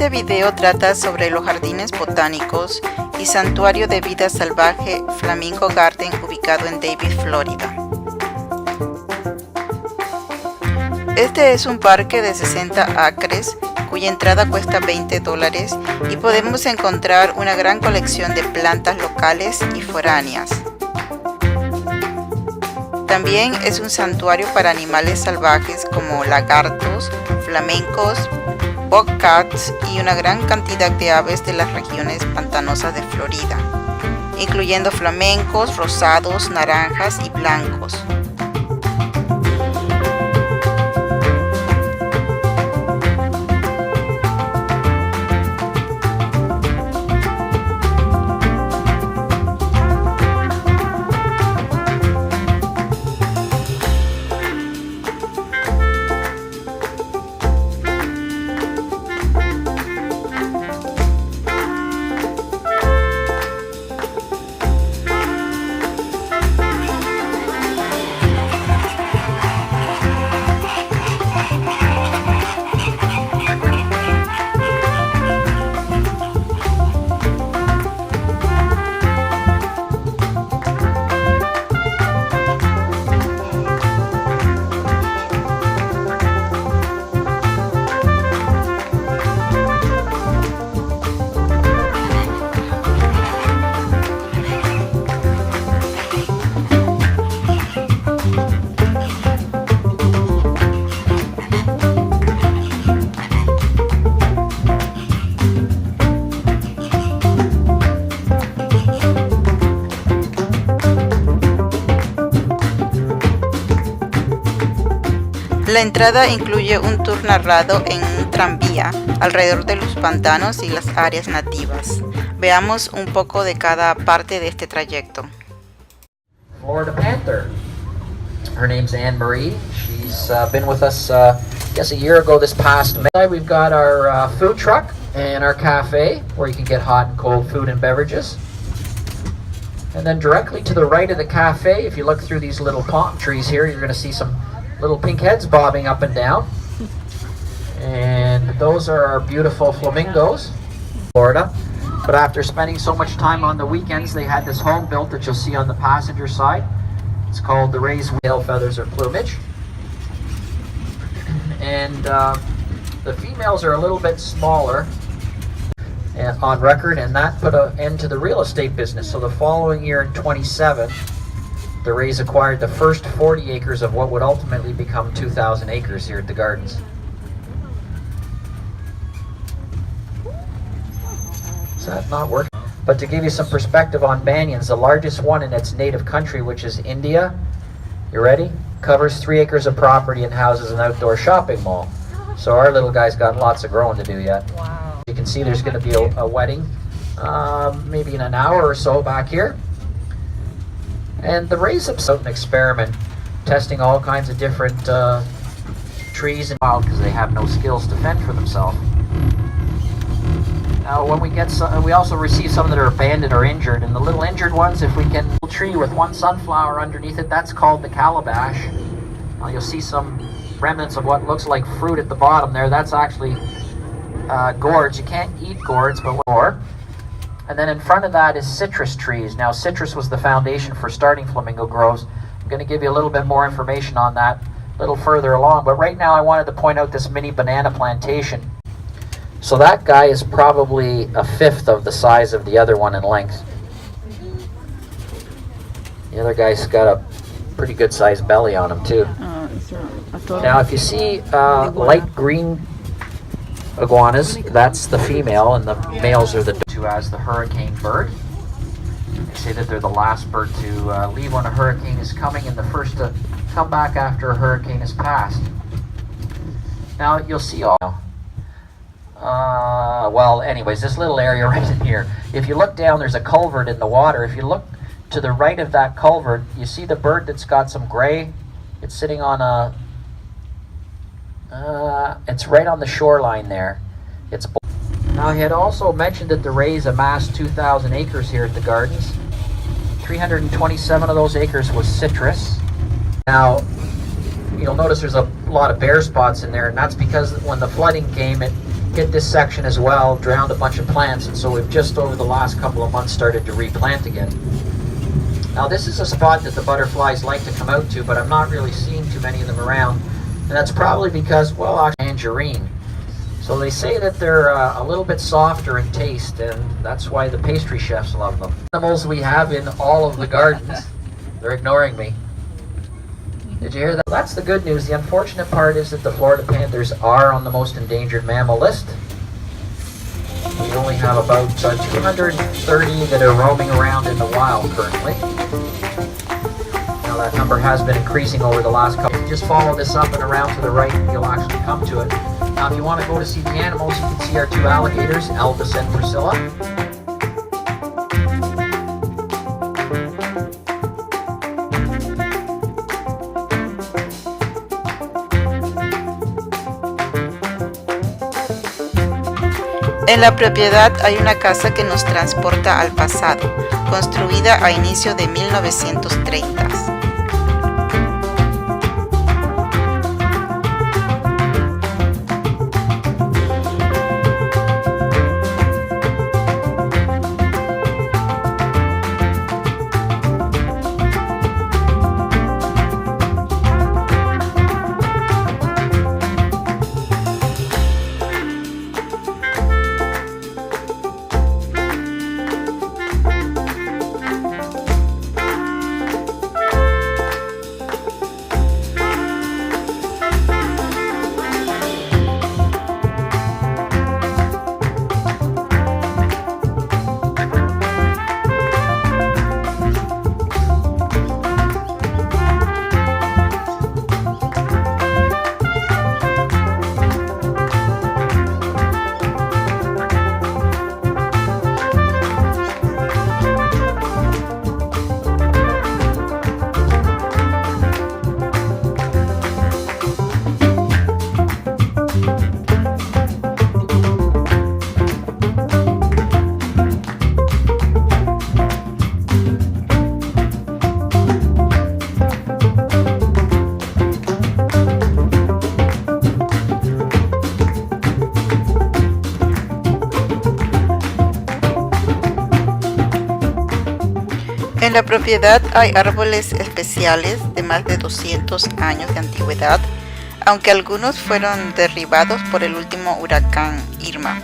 Este video trata sobre los jardines botánicos y Santuario de Vida Salvaje Flamingo Garden ubicado en Davie, Florida. Este es un parque de 60 acres cuya entrada cuesta $20 y podemos encontrar una gran colección de plantas locales y foráneas. También es un santuario para animales salvajes como lagartos, flamencos, bobcats y una gran cantidad de aves de las regiones pantanosas de Florida, incluyendo flamencos, rosados, naranjas y blancos. La entrada incluye un tour narrado en un tranvía alrededor de los pantanos y las áreas nativas. Veamos un poco de cada parte de este trayecto. Florida Panther. Her name's Anne Marie. She's been with us, a year ago this past May. We've got our food truck and our cafe where you can get hot and cold food and beverages. And then directly to the right of the cafe, if you look through these little palm trees here, you're going to see some little pink heads bobbing up and down. And those are our beautiful flamingos, Florida. But after spending so much time on the weekends, they had this home built that you'll see on the passenger side. It's called the raised tail feathers or plumage. And the females are a little bit smaller on record, and that put an end to the real estate business. So the following year in 27, the Rays acquired the first 40 acres of what would ultimately become 2,000 acres here at the gardens. Is that not working? But to give you some perspective on banyans, the largest one in its native country, which is India, you ready? Covers 3 acres of property and houses an outdoor shopping mall. So our little guy's got lots of growing to do yet. Wow. You can see there's going to be a wedding maybe in an hour or so back here. And the Rays have an experiment, testing all kinds of different trees and wild because they have no skills to fend for themselves. Now, when we get some, we also receive some that are abandoned or injured, and the little injured ones, if we can, a tree with one sunflower underneath it, that's called the calabash. Now, you'll see some remnants of what looks like fruit at the bottom there. That's actually gourds. You can't eat gourds, but more. And then in front of that is citrus trees. Now, citrus was the foundation for starting flamingo groves. I'm going to give you a little bit more information on that a little further along. But right now I wanted to point out this mini banana plantation. So that guy is probably a fifth of the size of the other one in length. The other guy's got a pretty good sized belly on him too. Now if you see light green iguanas, that's the female, and the males are the who has the hurricane bird. They say that they're the last bird to leave when a hurricane is coming and the first to come back after a hurricane has passed. Now you'll see all well anyways, this little area right in here, if you look down, there's a culvert in the water. If you look to the right of that culvert, you see the bird that's got some gray. It's sitting on a it's right on the shoreline there. It's now, I had also mentioned that the Rays amassed 2,000 acres here at the gardens. 327 of those acres was citrus. Now, you'll notice there's a lot of bare spots in there, and that's because when the flooding came, it hit this section as well, drowned a bunch of plants, and so we've just over the last couple of months started to replant again. Now this is a spot that the butterflies like to come out to, but I'm not really seeing too many of them around, and that's probably because, well, actually, tangerine. So they say that they're a little bit softer in taste, and that's why the pastry chefs love them. Animals we have in all of the gardens. They're ignoring me. Did you hear that? That's the good news. The unfortunate part is that the Florida panthers are on the most endangered mammal list. We only have about 230 that are roaming around in the wild currently. Now that number has been increasing over the last couple. If you just follow this up and around to the right, you'll actually come to it. Now if you want to go to see the animals, you can see our two alligators, Elvis and Priscilla. En la propiedad hay una casa que nos transporta al pasado, construida a inicio de 1930. En la propiedad hay árboles especiales de más de 200 años de antigüedad, aunque algunos fueron derribados por el último huracán Irma.